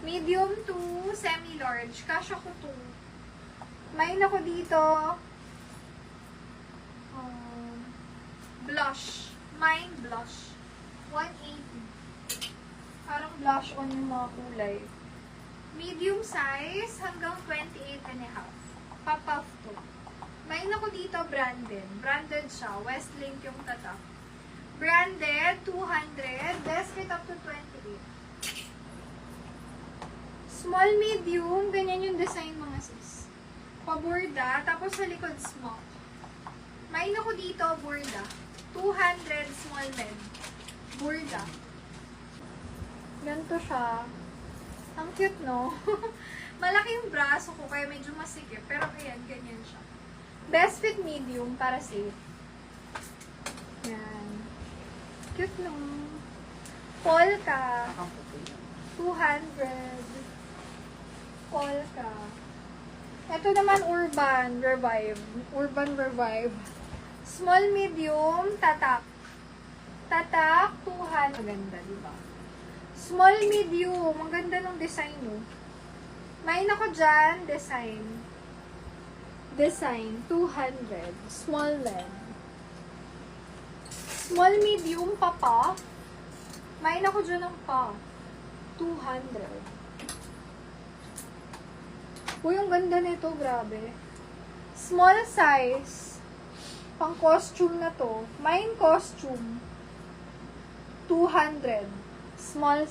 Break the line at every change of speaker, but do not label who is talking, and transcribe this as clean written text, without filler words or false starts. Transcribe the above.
Medium to semi-large. Kasha ko to. May ako dito. Blush. Mine blush. 180. Parang blush on yung mga kulay. Medium size hanggang 28 and a half. Pop-off to. May ako dito branded. Branded siya. Westlink yung tatak. Branded, 200. Best fit up to 28. Small, medium. Ganyan yung design mga sis. Paborda. Tapos sa likod, small. May ako dito, borda. 200 small men. Borda. Ganito siya. Ang cute, no? Malaki yung braso ko, kaya medyo masikip. Pero ayan, ganyan siya. Best fit medium para safe. Yan. Cute, no? Polka. 200. Polka. Ito naman, Urban Revive. Urban Revive. Small, medium, tatak. Tatak, 200. Maganda, diba? Small, medium. Ang ganda ng design, no? May ako dyan, design. Design, 200. Small leg. Small, medium, papa. May ako dyan ng pa. 200. Uy, ang ganda nito, grabe. Small size. Pang costume na to. Mine costume. 200. Small